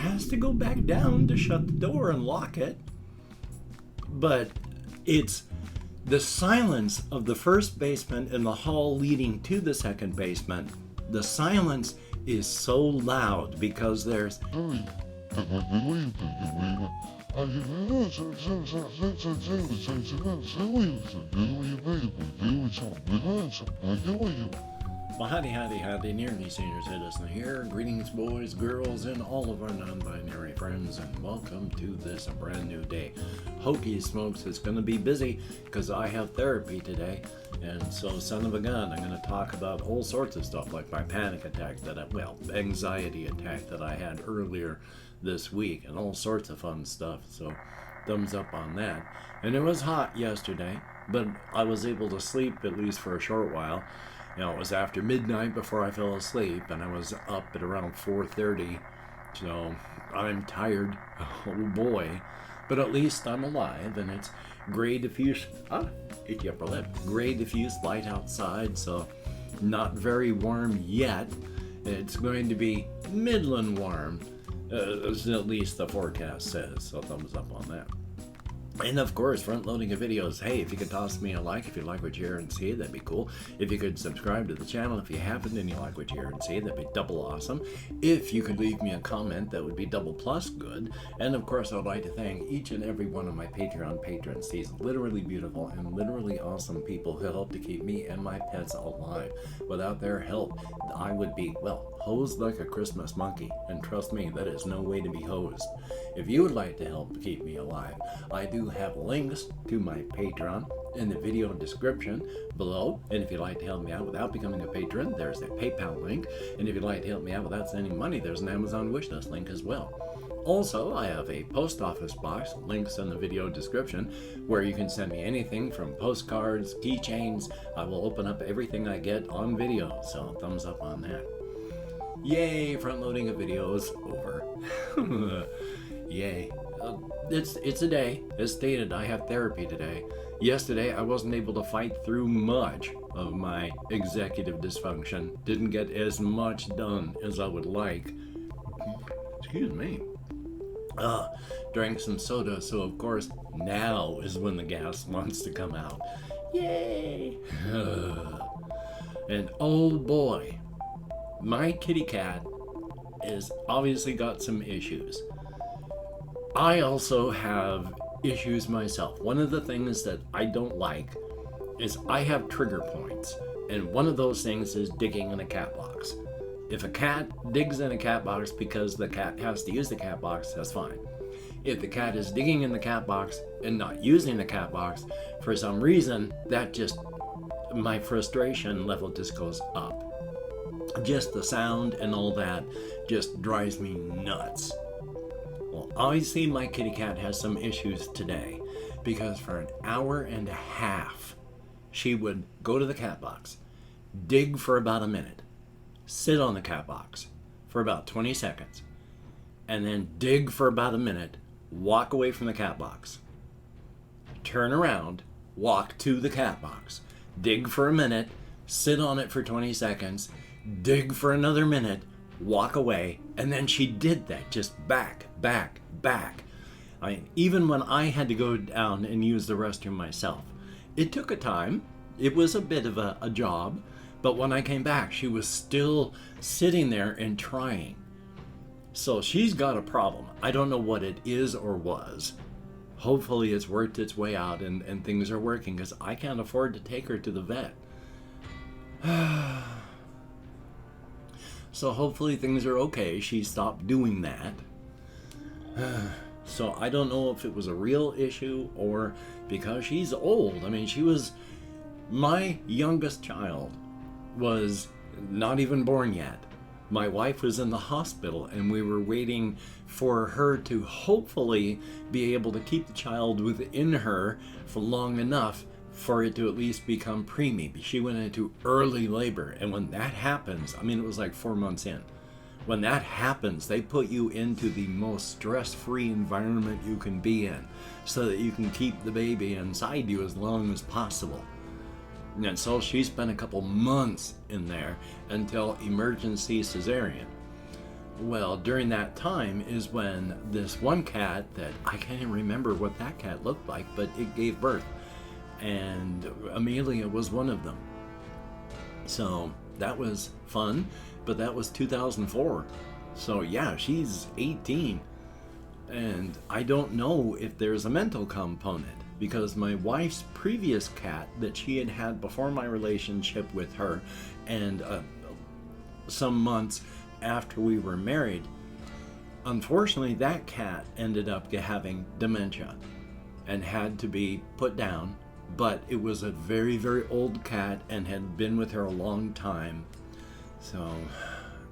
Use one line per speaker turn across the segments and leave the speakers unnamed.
has to go back down to shut the door and lock it. But it's the silence of the first basement and the hall leading to the second basement. The silence is so loud because there's well, howdy, Nearly Senior Citizen here. Greetings, boys, girls, and all of our non-binary friends, and welcome to this brand new day. Hokey Smokes is going to be busy because I have therapy today, and so son of a gun, I'm going to talk about all sorts of stuff like my panic attack anxiety attack that I had earlier this week, and all sorts of fun stuff, so thumbs up on that. And it was hot yesterday, but I was able to sleep at least for a short while. You know, it was after midnight before I fell asleep, and I was up at around 4:30, so I'm tired, oh boy, but at least I'm alive, and it's gray diffuse, itchy upper lip, gray diffuse light outside, so not very warm yet. It's going to be midland warm, as at least the forecast says, so thumbs up on that. And of course, front loading of videos. Hey, if you could toss me a like if you like what you hear and see, that'd be cool. If you could subscribe to the channel if you haven't and you like what you hear and see, that'd be double awesome. If you could leave me a comment, that would be double plus good. And of course, I'd like to thank each and every one of my Patreon patrons. These literally beautiful and literally awesome people who help to keep me and my pets alive. Without their help, I would be, well, hosed like a Christmas monkey. And trust me, that is no way to be hosed. If you would like to help keep me alive, I do have links to my Patreon in the video description below, and if you'd like to help me out without becoming a patron, there's a PayPal link, and if you'd like to help me out without sending money, there's an Amazon wishlist link as well. Also, I have a post office box, links in the video description, where you can send me anything from postcards, keychains. I will open up everything I get on video, so thumbs up on that. Yay, front loading of videos over. Yay. It's a day. As stated, I have therapy today. Yesterday, I wasn't able to fight through much of my executive dysfunction. Didn't get as much done as I would like. Excuse me. Drank some soda, so of course, now is when the gas wants to come out. Yay! And oh boy, my kitty cat is obviously got some issues. I also have issues myself. One of the things that I don't like is I have trigger points, and one of those things is digging in a cat box. If a cat digs in a cat box because the cat has to use the cat box, that's fine. If the cat is digging in the cat box and not using the cat box for some reason, that just, my frustration level just goes up. Just the sound and all that just drives me nuts. Well, obviously my kitty cat has some issues today, because for an hour and a half, she would go to the cat box, dig for about a minute, sit on the cat box for about 20 seconds, and then dig for about a minute, walk away from the cat box, turn around, walk to the cat box, dig for a minute, sit on it for 20 seconds, dig for another minute, walk away, and then she did that just back. I mean, even when I had to go down and use the restroom myself, it took a time. It was a bit of a job, but when I came back, she was still sitting there and trying. So she's got a problem. I don't know what it is or was. Hopefully it's worked its way out and things are working, because I can't afford to take her to the vet. So hopefully things are okay. She stopped doing that. So I don't know if it was a real issue or because she's old. I mean, she was, my youngest child was not even born yet. My wife was in the hospital and we were waiting for her to hopefully be able to keep the child within her for long enough for it to at least become preemie. She went into early labor, and when that happens, I mean, it was like 4 months in. When that happens, they put you into the most stress-free environment you can be in so that you can keep the baby inside you as long as possible. And so she spent a couple months in there until emergency cesarean. Well, during that time is when this one cat that I can't even remember what that cat looked like, but it gave birth. And Amelia was one of them. So that was fun, but that was 2004. So yeah, she's 18. And I don't know if there's a mental component, because my wife's previous cat that she had had before my relationship with her, and some months after we were married, unfortunately that cat ended up having dementia and had to be put down. But it was a very, very old cat and had been with her a long time. So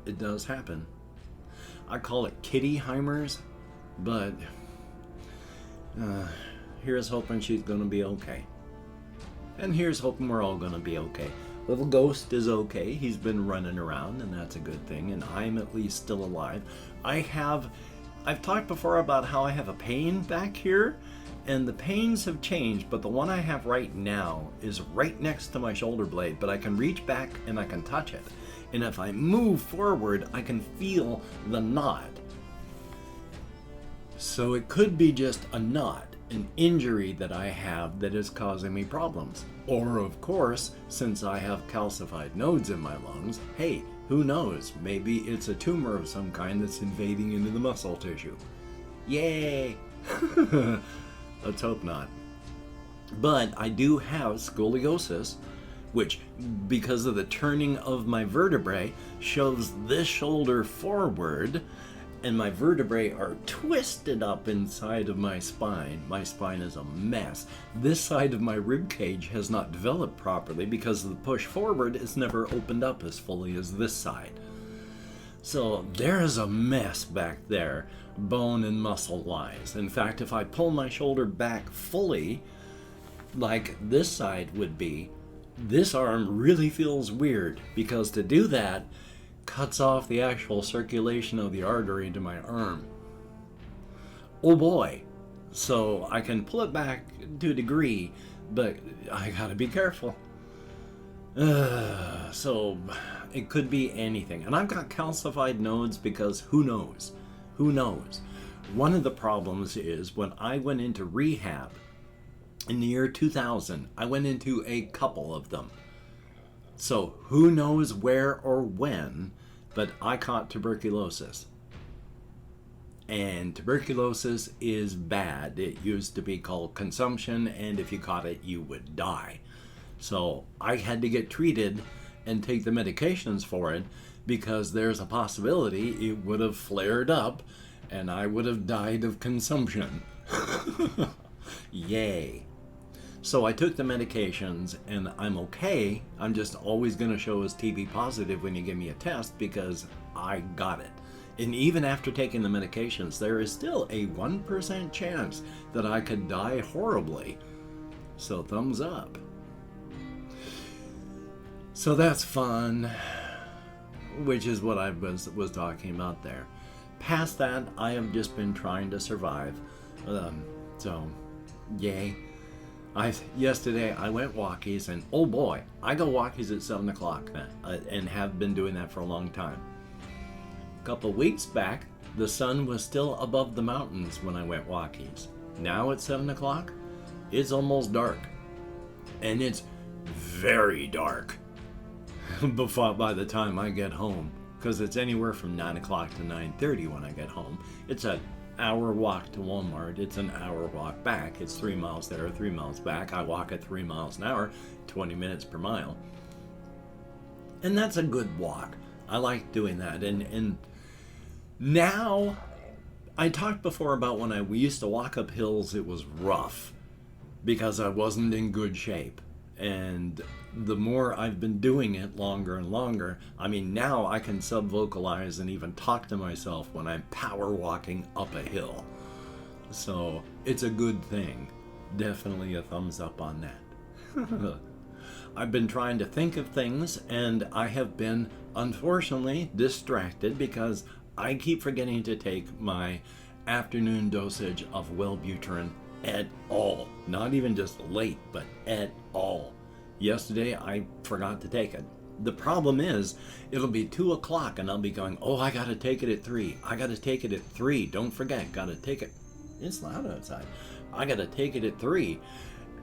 it does happen. I call it Kittyheimers, but here's hoping she's going to be okay. And here's hoping we're all going to be okay. Little Ghost is okay. He's been running around, and that's a good thing. And I'm at least still alive. I've talked before about how I have a pain back here, and the pains have changed, but the one I have right now is right next to my shoulder blade, but I can reach back and I can touch it. And if I move forward, I can feel the knot. So it could be just a knot, an injury that I have that is causing me problems. Or, of course, since I have calcified nodes in my lungs, hey, who knows? Maybe it's a tumor of some kind that's invading into the muscle tissue. Yay! Let's hope not. But I do have scoliosis, which, because of the turning of my vertebrae, shows this shoulder forward, and my vertebrae are twisted up inside of my spine. My spine is a mess. This side of my rib cage has not developed properly because the push forward is never opened up as fully as this side. So there is a mess back there, bone and muscle wise. In fact, if I pull my shoulder back fully, like this side would be, this arm really feels weird, because to do that cuts off the actual circulation of the artery to my arm. Oh boy. So I can pull it back to a degree, but I gotta be careful. So it could be anything. And I've got calcified nodes because who knows? Who knows? One of the problems is when I went into rehab in the year 2000, I went into a couple of them. So who knows where or when, but I caught tuberculosis. And tuberculosis is bad. It used to be called consumption, and if you caught it, you would die. So I had to get treated and take the medications for it, because there's a possibility it would have flared up and I would have died of consumption. Yay. So I took the medications and I'm okay. I'm just always going to show as TB positive when you give me a test because I got it. And even after taking the medications, there is still a 1% chance that I could die horribly. So thumbs up. So that's fun, which is what I was talking about there. Past that, I have just been trying to survive. So, yay. Yesterday I went walkies, and oh boy, I go walkies at 7 o'clock now, and have been doing that for a long time. A couple weeks back, the sun was still above the mountains when I went walkies. Now at 7 o'clock, it's almost dark. And it's very dark by the time I get home, because it's anywhere from 9 o'clock to 9:30 when I get home. It's an hour walk to Walmart. It's an hour walk back. It's 3 miles there, 3 miles back. I walk at 3 miles an hour, 20 minutes per mile. And that's a good walk. I like doing that. And now, I talked before about when we used to walk up hills, it was rough because I wasn't in good shape. And the more I've been doing it longer and longer, I mean, now I can sub-vocalize and even talk to myself when I'm power walking up a hill. So it's a good thing. Definitely a thumbs up on that. I've been trying to think of things, and I have been, unfortunately, distracted because I keep forgetting to take my afternoon dosage of Wellbutrin at all. Not even just late, but at all. Yesterday, I forgot to take it. The problem is, it'll be 2 o'clock and I'll be going, oh, I gotta take it at 3. I gotta take it at 3. Don't forget, gotta take it. It's loud outside. I gotta take it at 3.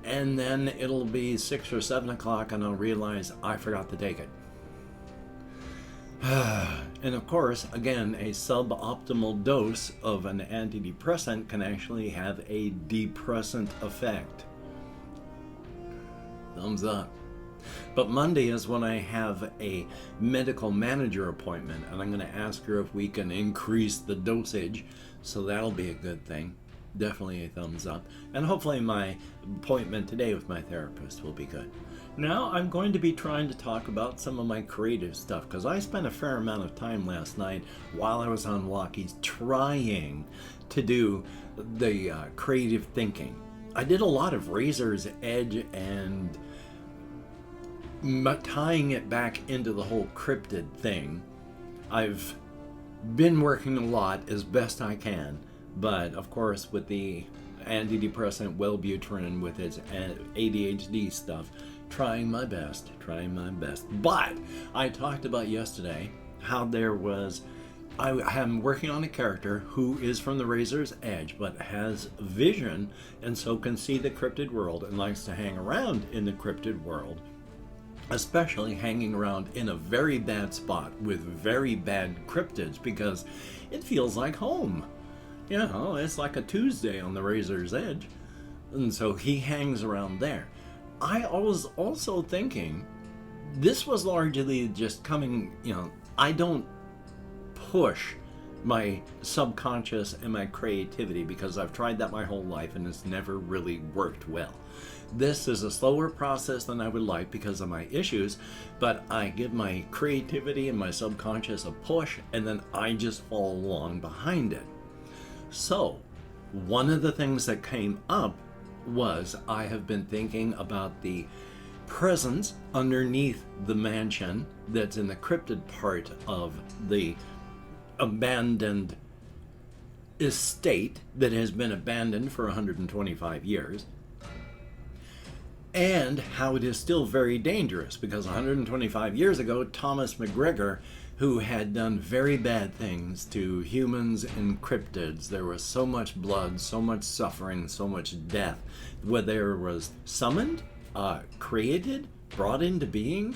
And then it'll be 6 or 7 o'clock and I'll realize I forgot to take it. And of course, again, a suboptimal dose of an antidepressant can actually have a depressant effect. Thumbs up. But Monday is when I have a medical manager appointment, and I'm going to ask her if we can increase the dosage, so that'll be a good thing. Definitely a thumbs up. And hopefully my appointment today with my therapist will be good. Now I'm going to be trying to talk about some of my creative stuff, because I spent a fair amount of time last night while I was on walkies trying to do the creative thinking. I did a lot of razor's edge and tying it back into the whole cryptid thing. I've been working a lot as best I can, but of course with the antidepressant Wellbutrin with its ADHD stuff, trying my best. But I talked about yesterday how there was, I am working on a character who is from the Razor's Edge but has vision and so can see the cryptid world and likes to hang around in the cryptid world, especially hanging around in a very bad spot with very bad cryptids because it feels like home. You know, it's like a Tuesday on the Razor's Edge. And so he hangs around there. I was also thinking, this was largely just coming, I don't push my subconscious and my creativity because I've tried that my whole life and it's never really worked well. This is a slower process than I would like because of my issues, but I give my creativity and my subconscious a push and then I just follow along behind it. So, one of the things that came up was I have been thinking about the presence underneath the mansion that's in the cryptid part of the abandoned estate that has been abandoned for 125 years, and how it is still very dangerous because 125 years ago, Thomas McGregor, who had done very bad things to humans and cryptids, there was so much blood, so much suffering, so much death, where there was summoned, created, brought into being,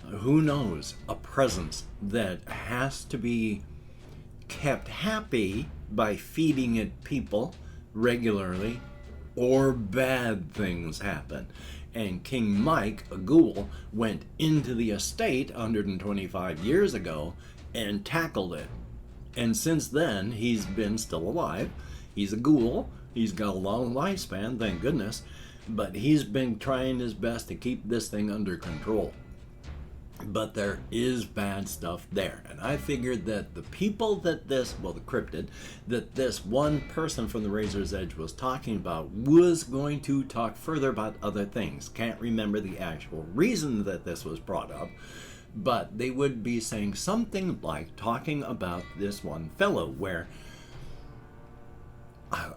who knows, a presence that has to be kept happy by feeding it people regularly, or bad things happen. And King Mike, a ghoul, went into the estate 125 years ago and tackled it. And since then, he's been still alive. He's a ghoul. He's got a long lifespan, thank goodness. But he's been trying his best to keep this thing under control. But there is bad stuff there. And I figured that the people that the cryptid, that this one person from the Razor's Edge was talking about was going to talk further about other things. Can't remember the actual reason that this was brought up, but they would be saying something like talking about this one fellow where,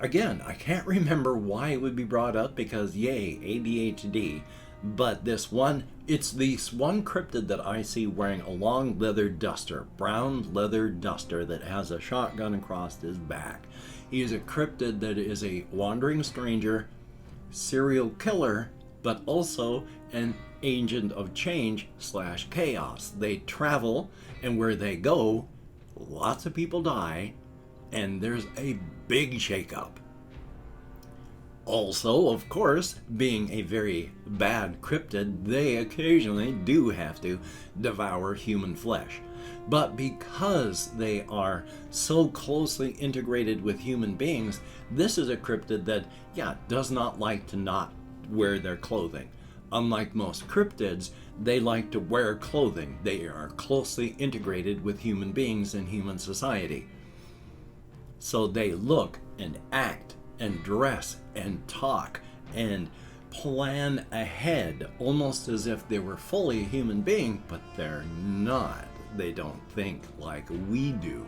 again, I can't remember why it would be brought up because, yay, ADHD. But it's this one cryptid that I see wearing a long leather duster, brown leather duster that has a shotgun across his back. He is a cryptid that is a wandering stranger, serial killer, but also an agent of change / chaos. They travel, and where they go, lots of people die, and there's a big shakeup. Also, of course, being a very bad cryptid, they occasionally do have to devour human flesh. But because they are so closely integrated with human beings, this is a cryptid that, does not like to not wear their clothing. Unlike most cryptids, they like to wear clothing. They are closely integrated with human beings and human society. So they look and act and dress and talk and plan ahead almost as if they were fully a human being, but they're not. They don't think like we do.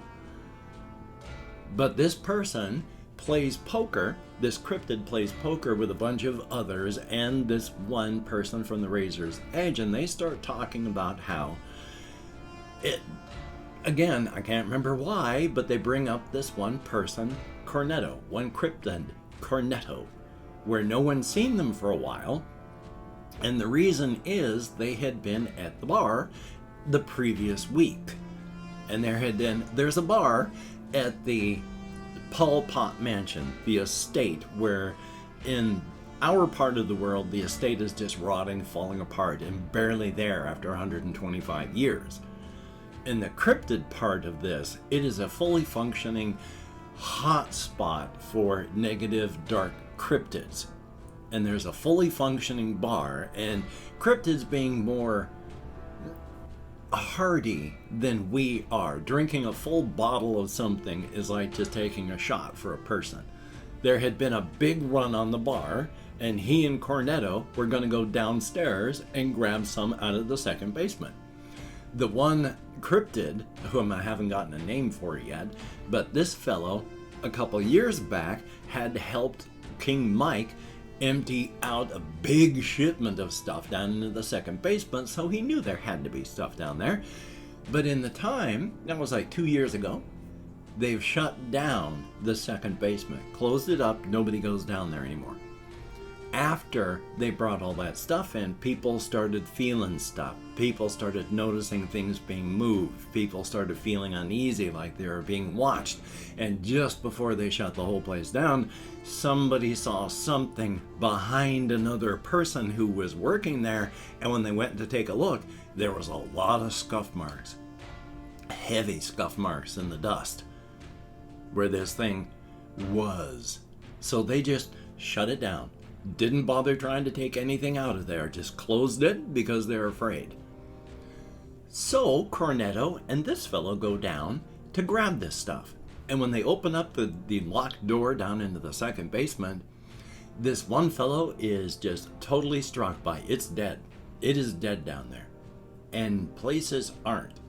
But this person plays poker. This cryptid plays poker with a bunch of others and this one person from the Razor's Edge, and they start talking about how it, again, I can't remember why, but they bring up this one person, Cornetto, one cryptid, Cornetto, where no one's seen them for a while. And the reason is they had been at the bar the previous week. And there's a bar at the Pol Pot Mansion, the estate, where in our part of the world, the estate is just rotting, falling apart, and barely there after 125 years. In the cryptid part of this, it is a fully functioning hot spot for negative dark cryptids. And there's a fully functioning bar, and cryptids being more hardy than we are. Drinking a full bottle of something is like just taking a shot for a person. There had been a big run on the bar, and he and Cornetto were going to go downstairs and grab some out of the second basement. The one cryptid, whom I haven't gotten a name for yet, but this fellow, a couple years back, had helped King Mike empty out a big shipment of stuff down into the second basement, so he knew there had to be stuff down there. But in the time, that was like 2 years ago, they've shut down the second basement, closed it up, nobody goes down there anymore. After they brought all that stuff in, people started feeling stuff. People started noticing things being moved. People started feeling uneasy, like they were being watched. And just before they shut the whole place down, somebody saw something behind another person who was working there. And when they went to take a look, there was a lot of scuff marks. Heavy scuff marks in the dust where this thing was. So they just shut it down. Didn't bother trying to take anything out of there, just closed it because they're afraid. So Cornetto and this fellow go down to grab this stuff. And when they open up the locked door down into the second basement, this one fellow is just totally struck by it's dead. It is dead down there. And places aren't,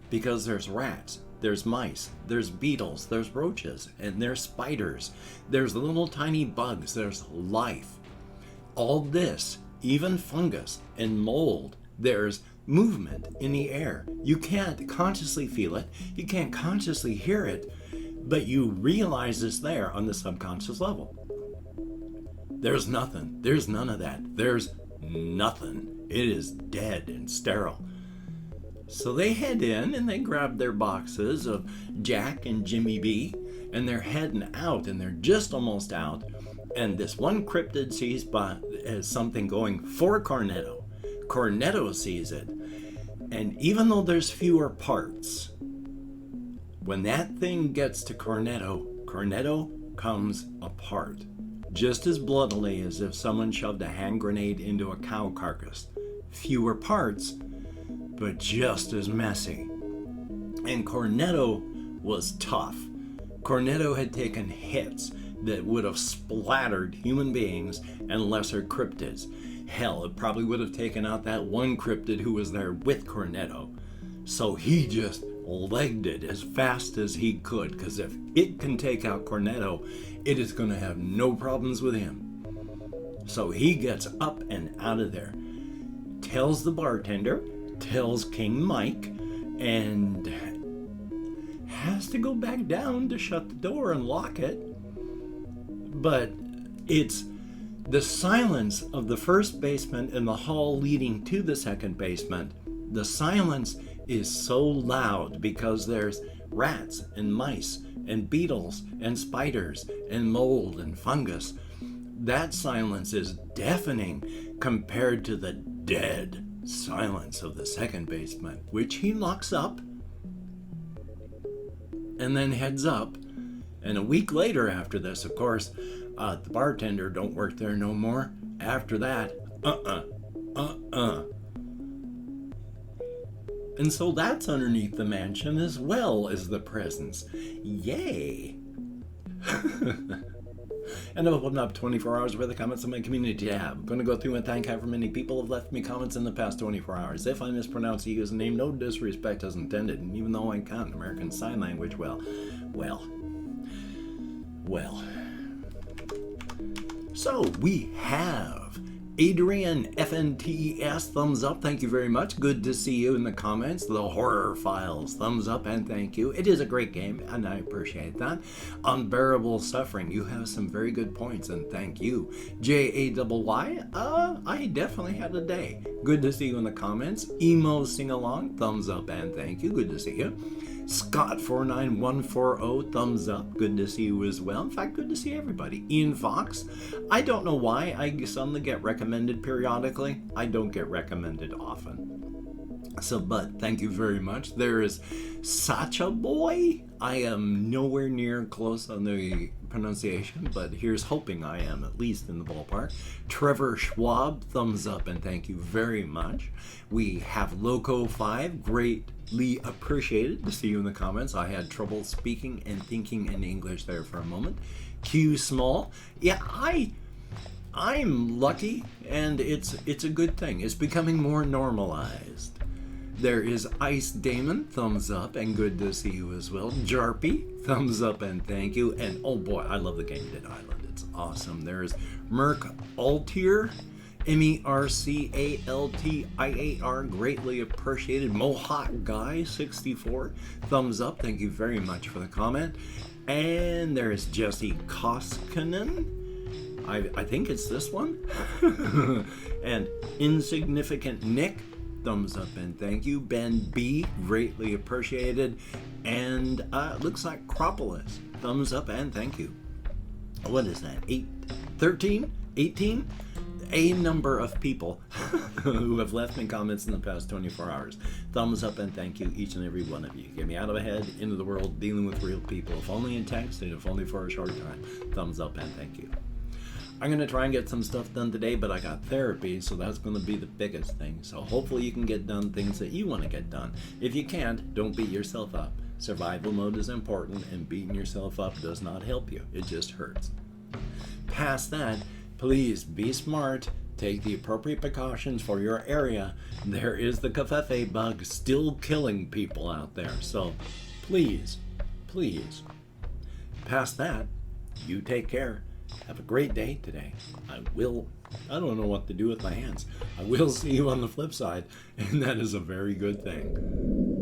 because there's rats, there's mice, there's beetles, there's roaches, and there's spiders. There's little tiny bugs, there's life. All this, even fungus and mold, there's movement in the air. You can't consciously feel it, you can't consciously hear it, but you realize it's there on the subconscious level. There's nothing, there's none of that, there's nothing. It is dead and sterile. So they head in and they grab their boxes of Jack and Jimmy B, and they're heading out, and they're just almost out. And this one cryptid sees something going for Cornetto. Cornetto sees it. And even though there's fewer parts, when that thing gets to Cornetto, Cornetto comes apart. Just as bloodily as if someone shoved a hand grenade into a cow carcass. Fewer parts, but just as messy. And Cornetto was tough. Cornetto had taken hits that would have splattered human beings and lesser cryptids. Hell, it probably would have taken out that one cryptid who was there with Cornetto. So he just legged it as fast as he could, because if it can take out Cornetto, it is going to have no problems with him. So he gets up and out of there, tells the bartender, tells King Mike, and has to go back down to shut the door and lock it. But it's the silence of the first basement and the hall leading to the second basement. The silence is so loud because there's rats and mice and beetles and spiders and mold and fungus. That silence is deafening compared to the dead silence of the second basement, which he locks up and then heads up. And a week later after this, of course, the bartender don't work there no more. After that, And so that's underneath the mansion as well as the presence. Yay! And I've opened up 24 hours worth of comments on my community tab. I'm going to go through and thank however many people have left me comments in the past 24 hours. If I mispronounce the username, no disrespect is intended. And even though I can't American Sign Language, well. So we have Adrian FNTES, thumbs up, thank you very much. Good to see you in the comments. The Horror Files, thumbs up and thank you. It is a great game and I appreciate that. Unbearable Suffering, you have some very good points and thank you. JAYY, I definitely had a day. Good to see you in the comments. Emo Sing Along, thumbs up and thank you. Good to see you. Scott49140, thumbs up. Good to see you as well. In fact, good to see everybody. Ian Fox, I don't know why I suddenly get recommended periodically. I don't get recommended often. So, but thank you very much. There is Sacha Boy. I am nowhere near close on the pronunciation, but here's hoping I am at least in the ballpark. Trevor Schwab, thumbs up and thank you very much. We have Loco5, greatly appreciated to see you in the comments. I had trouble speaking and thinking in English there for a moment. Q Small, yeah, I'm lucky and it's a good thing. It's becoming more normalized. There is Ice Damon, thumbs up and good to see you as well. Jarpy, thumbs up and thank you. And oh boy, I love the game Dead Island. It's awesome. There's Merc Altier, MERCALTIAR, greatly appreciated. Mohawk Guy 64, thumbs up. Thank you very much for the comment. And there's Jesse Koskinen. I think it's this one. And Insignificant Nick, thumbs up and thank you. Ben B, greatly appreciated. And looks like Cropolis, thumbs up and thank you. What is that? 18? A number of people who have left me comments in the past 24 hours. Thumbs up and thank you, each and every one of you. Get me out of my head, into the world, dealing with real people, if only in text and if only for a short time. Thumbs up and thank you. I'm going to try and get some stuff done today, but I got therapy, so that's going to be the biggest thing. So hopefully you can get done things that you want to get done. If you can't, don't beat yourself up. Survival mode is important, and beating yourself up does not help you. It just hurts. Past that, please be smart. Take the appropriate precautions for your area. There is the covfefe bug still killing people out there. So please, please. Past that, you take care. Have a great day today. I don't know what to do with my hands. I will see you on the flip side, and that is a very good thing.